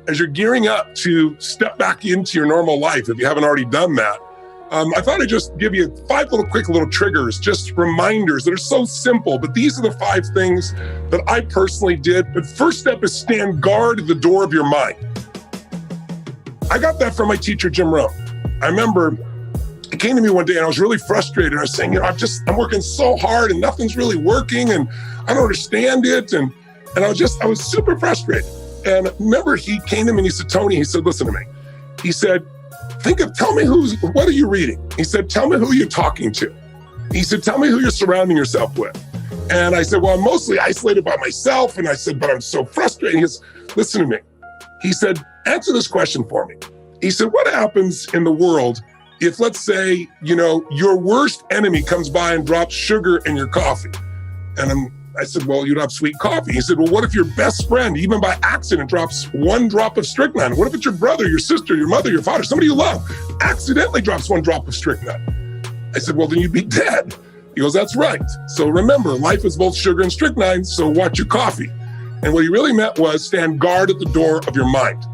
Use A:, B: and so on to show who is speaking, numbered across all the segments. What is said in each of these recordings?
A: as you're gearing up to step back into your normal life, if you haven't already done that, I thought I'd just give you 5 quick little triggers, just reminders that are so simple, but these are the 5 things that I personally did. But first step is stand guard at the door of your mind. I got that from my teacher, Jim Rohn. I remember he came to me one day and I was really frustrated. I was saying, I'm working so hard and nothing's really working and I don't understand it. And I was super frustrated. And I remember he came to me and he said, Tony, he said, listen to me. He said, tell me what are you reading? He said, tell me who you're talking to. He said, tell me who you're surrounding yourself with. And I said, well, I'm mostly isolated by myself. And I said, but I'm so frustrated. He said, listen to me. He said, answer this question for me. He said, what happens in the world if, let's say, your worst enemy comes by and drops sugar in your coffee? And I said, well, you'd have sweet coffee. He said, well, what if your best friend, even by accident, drops 1 drop of strychnine? What if it's your brother, your sister, your mother, your father, somebody you love, accidentally drops 1 drop of strychnine? I said, well, then you'd be dead. He goes, that's right. So remember, life is both sugar and strychnine, so watch your coffee. And what he really meant was stand guard at the door of your mind.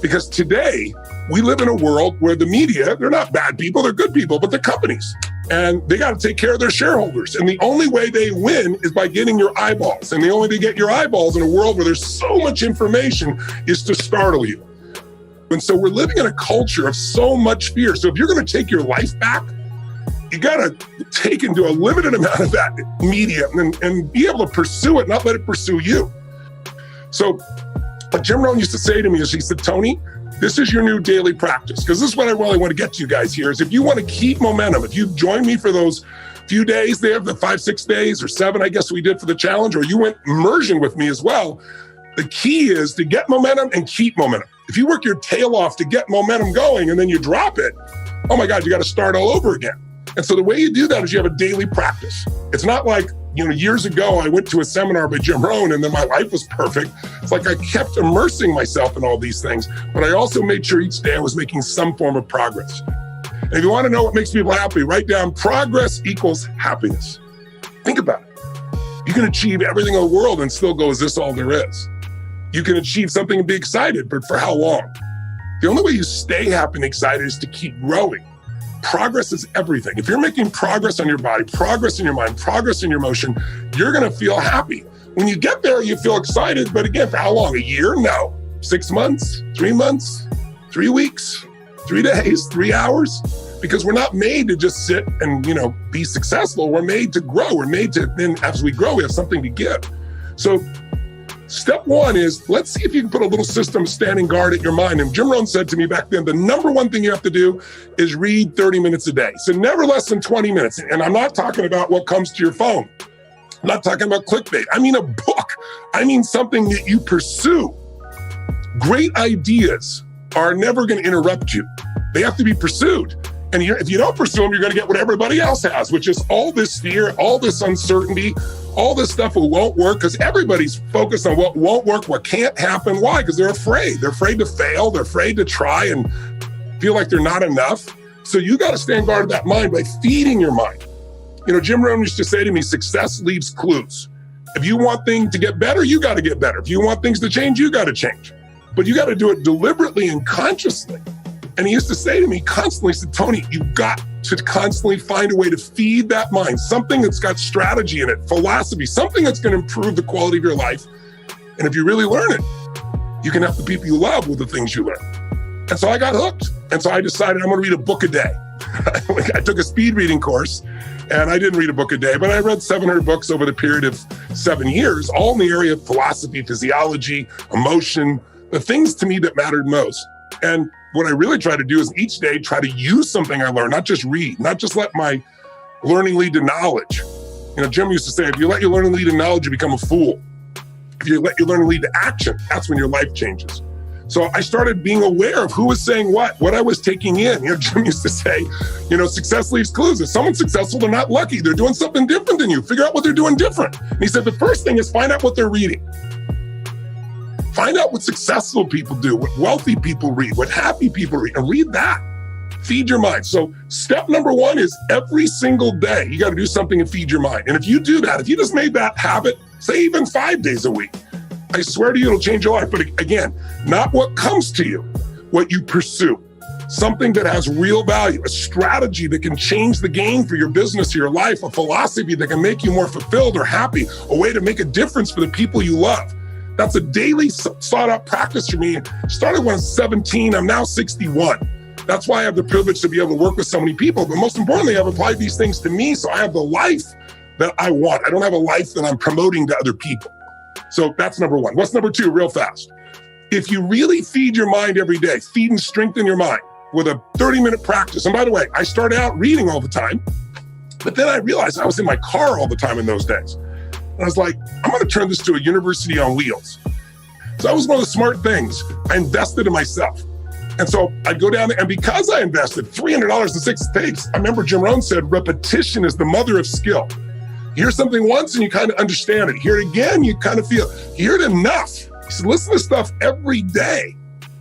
A: Because today, we live in a world where the media, they're not bad people, they're good people, but they're companies. And they got to take care of their shareholders. And the only way they win is by getting your eyeballs. And the only way to get your eyeballs in a world where there's so much information is to startle you. And so we're living in a culture of so much fear. So if you're going to take your life back, you got to take into a limited amount of that media and be able to pursue it, not let it pursue you. So what Jim Rohn used to say to me is, he said, Tony, this is your new daily practice. Because this is what I really want to get to you guys here is if you want to keep momentum, if you join me for those few days there, the 5, 6 days or 7, I guess we did for the challenge, or you went immersion with me as well, the key is to get momentum and keep momentum. If you work your tail off to get momentum going and then you drop it, oh my God, you got to start all over again. And so the way you do that is you have a daily practice. It's not like, years ago, I went to a seminar by Jim Rohn and then my life was perfect. It's like I kept immersing myself in all these things, but I also made sure each day I was making some form of progress. And if you want to know what makes people happy, write down progress equals happiness. Think about it. You can achieve everything in the world and still go, is this all there is? You can achieve something and be excited, but for how long? The only way you stay happy and excited is to keep growing. Progress is everything. If you're making progress on your body, progress in your mind, progress in your emotion, you're going to feel happy. When you get there, you feel excited. But again, for how long? A year? No. 6 months, 3 months, 3 weeks, 3 days, 3 hours? Because we're not made to just sit and, be successful. We're made to grow. We're made to, then as we grow, we have something to give. So step 1 is, let's see if you can put a little system standing guard at your mind. And Jim Rohn said to me back then, the number 1 thing you have to do is read 30 minutes a day. So never less than 20 minutes. And I'm not talking about what comes to your phone. I'm not talking about clickbait. I mean a book. I mean something that you pursue. Great ideas are never going to interrupt you. They have to be pursued. And if you don't pursue them, you're going to get what everybody else has, which is all this fear, all this uncertainty, all this stuff that won't work, because everybody's focused on what won't work, what can't happen. Why? Because they're afraid. They're afraid to fail. They're afraid to try and feel like they're not enough. So you got to stand guard of that mind by feeding your mind. Jim Rohn used to say to me, success leaves clues. If you want things to get better, you got to get better. If you want things to change, you got to change. But you got to do it deliberately and consciously. And he used to say to me constantly, he said, Tony, you've got to constantly find a way to feed that mind, something that's got strategy in it, philosophy, something that's going to improve the quality of your life. And if you really learn it, you can help the people you love with the things you learn. And so I got hooked. And so I decided I'm going to read a book a day. I took a speed reading course and I didn't read a book a day, but I read 700 books over the period of 7 years, all in the area of philosophy, physiology, emotion, the things to me that mattered most. And what I really try to do is each day try to use something I learned, not just read, not just let my learning lead to knowledge. Jim used to say, if you let your learning lead to knowledge, you become a fool. If you let your learning lead to action, that's when your life changes. So I started being aware of who was saying what I was taking in. Jim used to say, success leaves clues. If someone's successful, they're not lucky. They're doing something different than you. Figure out what they're doing different. And he said, the first thing is find out what they're reading. Find out what successful people do, what wealthy people read, what happy people read, and read that. Feed your mind. So step number 1 is every single day, you got to do something and feed your mind. And if you do that, if you just made that habit, say even 5 days a week, I swear to you, it'll change your life. But again, not what comes to you, what you pursue. Something that has real value, a strategy that can change the game for your business or your life, a philosophy that can make you more fulfilled or happy, a way to make a difference for the people you love. That's a daily sought out practice for me. Started when I was 17, I'm now 61. That's why I have the privilege to be able to work with so many people. But most importantly, I've applied these things to me, so I have the life that I want. I don't have a life that I'm promoting to other people. So that's number one. What's number two, real fast? If you really feed your mind every day, feed and strengthen your mind with a 30-minute practice. And by the way, I started out reading all the time, but then I realized I was in my car all the time in those days. And I was like, I'm gonna turn this to a university on wheels. So that was one of the smart things. I invested in myself. And so I'd go down there, and because I invested $300 in 6 takes, I remember Jim Rohn said, repetition is the mother of skill. You hear something once and you kind of understand it. You hear it again, you kind of feel, you hear it enough. He said, listen to stuff every day.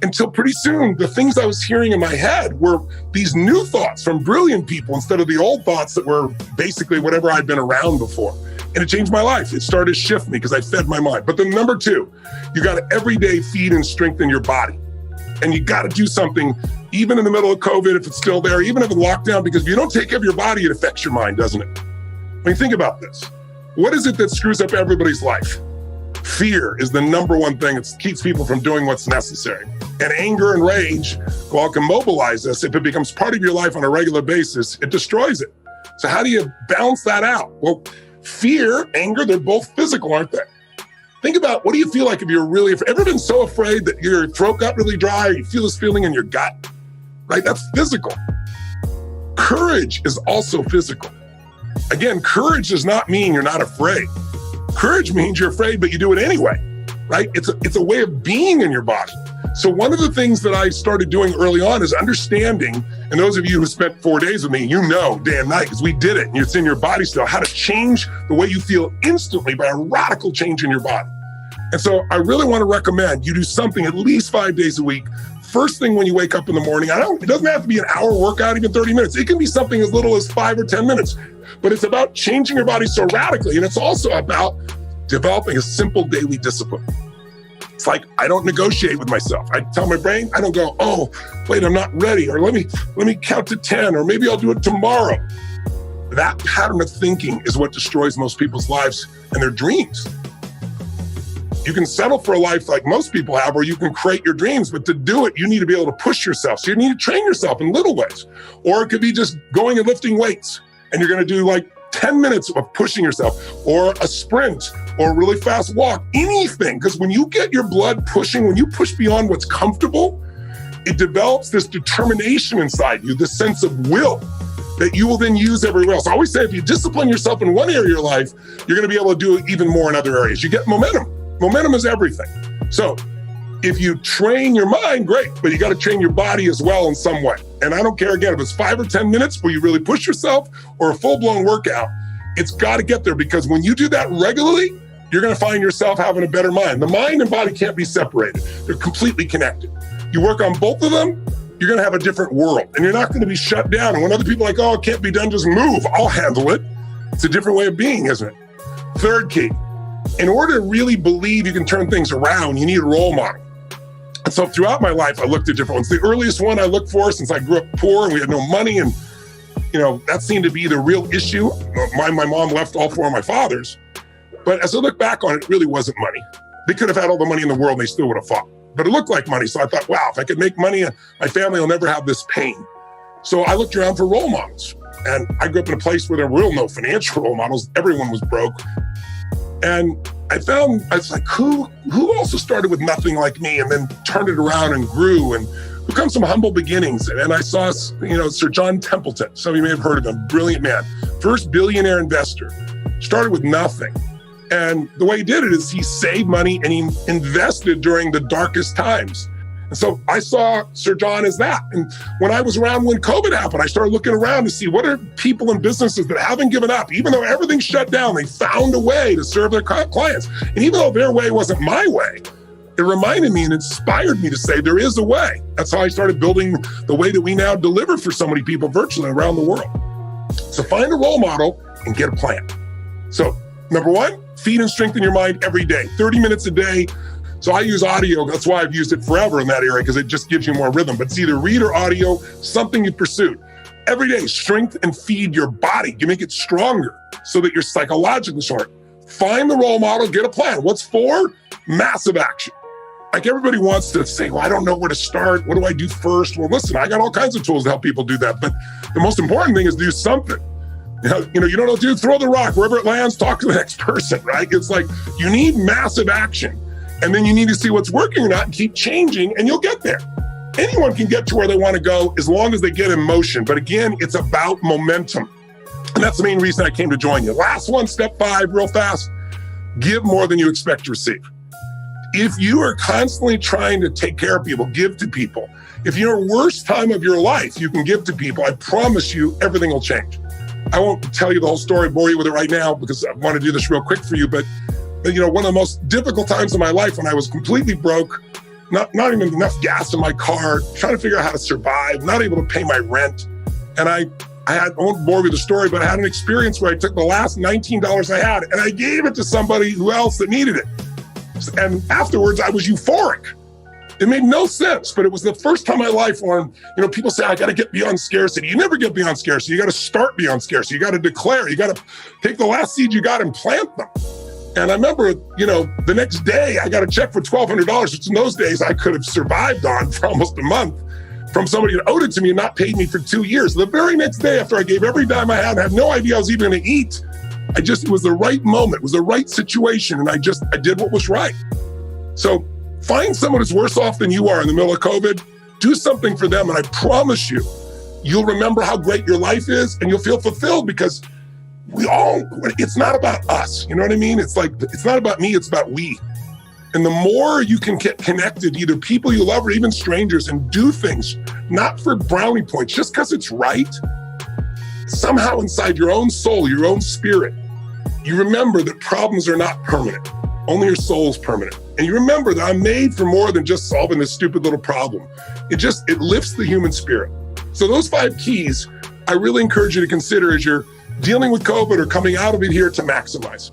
A: Until pretty soon, the things I was hearing in my head were these new thoughts from brilliant people instead of the old thoughts that were basically whatever I'd been around before. And it changed my life. It started to shift me because I fed my mind. But then number two, you got to every day feed and strengthen your body. And you got to do something, even in the middle of COVID, if it's still there, even if it's lockdown, because if you don't take care of your body, it affects your mind, doesn't it? I mean, think about this. What is it that screws up everybody's life? Fear is the number one thing that keeps people from doing what's necessary. And anger and rage, while it can mobilize us, if it becomes part of your life on a regular basis, it destroys it. So how do you balance that out? Well, fear, anger, they're both physical, aren't they? Think about, what do you feel like if you're really, ever been so afraid that your throat got really dry, or you feel this feeling in your gut, right? That's physical. Courage is also physical. Again, courage does not mean you're not afraid. Courage means you're afraid, but you do it anyway, right? It's a way of being in your body. So one of the things that I started doing early on is understanding, and those of you who spent 4 days with me, you know day and night, because we did it, and it's in your body still, how to change the way you feel instantly by a radical change in your body. And so I really want to recommend you do something at least 5 days a week. First thing when you wake up in the morning, it doesn't have to be an hour workout, even 30 minutes. It can be something as little as 5 or 10 minutes, but it's about changing your body so radically. And it's also about developing a simple daily discipline. It's like, I don't negotiate with myself. I tell my brain, I don't go, oh, wait, I'm not ready. Or let me count to 10, or maybe I'll do it tomorrow. That pattern of thinking is what destroys most people's lives and their dreams. You can settle for a life like most people have, or you can create your dreams, but to do it, you need to be able to push yourself. So you need to train yourself in little ways. Or it could be just going and lifting weights, and you're gonna do like 10 minutes of pushing yourself, or a sprint, or a really fast walk, anything. Because when you get your blood pushing, when you push beyond what's comfortable, it develops this determination inside you, this sense of will that you will then use everywhere else. I always say, if you discipline yourself in one area of your life, you're gonna be able to do it even more in other areas. You get momentum. Momentum is everything. So if you train your mind, great, but you got to train your body as well in some way. And I don't care, again, if it's 5 or 10 minutes where you really push yourself, or a full-blown workout, it's got to get there, because when you do that regularly, you're going to find yourself having a better mind. The mind and body can't be separated. They're completely connected. You work on both of them, you're going to have a different world, and you're not going to be shut down. And when other people are like, oh, it can't be done, just move, I'll handle it. It's a different way of being, isn't it? Third key, in order to really believe you can turn things around, you need a role model. And so throughout my life, I looked at different ones. The earliest one I looked for, since I grew up poor and we had no money, and that seemed to be the real issue. My mom left all 4 of my fathers. But as I look back on it, it really wasn't money. They could have had all the money in the world and they still would have fought. But it looked like money. So I thought, wow, if I could make money, my family will never have this pain. So I looked around for role models. And I grew up in a place where there were no financial role models. Everyone was broke. And I was like, who also started with nothing like me and then turned it around and grew and become some humble beginnings. And I saw, Sir John Templeton. Some of you may have heard of him, brilliant man. First billionaire investor, started with nothing. And the way he did it is he saved money and he invested during the darkest times. And so I saw Sir John as that. And when I was around when COVID happened, I started looking around to see what are people and businesses that haven't given up. Even though everything's shut down, they found a way to serve their clients. And even though their way wasn't my way, it reminded me and inspired me to say there is a way. That's how I started building the way that we now deliver for so many people virtually around the world. So find a role model and get a plan. So Number one, feed and strengthen your mind every day, 30 minutes a day. So I use audio. That's why I've used it forever in that area, because it just gives you more rhythm. But it's either read or audio, something you pursued. Every day, strength and feed your body. You make it stronger so that you're psychologically strong. Find the role model, get a plan. What's for? Massive action. Like everybody wants to say, well, I don't know where to start. What do I do first? Well, listen, I got all kinds of tools to help people do that. But the most important thing is do something. You don't know what to do, throw the rock. Wherever it lands, talk to the next person, right? It's like you need massive action. And then you need to see what's working or not and keep changing, and you'll get there. Anyone can get to where they want to go as long as they get in motion. But again, it's about momentum. And that's the main reason I came to join you. Last one, step 5, real fast. Give more than you expect to receive. If you are constantly trying to take care of people, give to people. If you're worst time of your life, you can give to people. I promise you, everything will change. I won't tell you the whole story, bore you with it right now, because I want to do this real quick for you. But one of the most difficult times of my life, when I was completely broke, not even enough gas in my car, trying to figure out how to survive, not able to pay my rent. And I won't bore you with the story, but I had an experience where I took the last $19 I had and I gave it to somebody else that needed it. And afterwards, I was euphoric. It made no sense, but it was the first time in my life when, people say, I got to get beyond scarcity. You never get beyond scarcity. You got to start beyond scarcity. You got to declare. You got to take the last seed you got and plant them. And I remember, the next day I got a check for $1,200, which in those days I could have survived on for almost a month, from somebody who owed it to me and not paid me for 2 years. The very next day, after I gave every dime I had and had no idea I was even going to eat, it was the right moment, it was the right situation, and I did what was right. So find someone who's worse off than you are in the middle of COVID, do something for them, and I promise you, you'll remember how great your life is, and you'll feel fulfilled, because it's not about us, you know what I mean? It's like, it's not about me, it's about we. And the more you can get connected, either people you love or even strangers, and do things, not for brownie points, just because it's right, somehow inside your own soul, your own spirit, you remember that problems are not permanent. Only your soul's permanent. And you remember that I'm made for more than just solving this stupid little problem. It lifts the human spirit. So those 5 keys, I really encourage you to consider as you're dealing with COVID or coming out of it here, to maximize.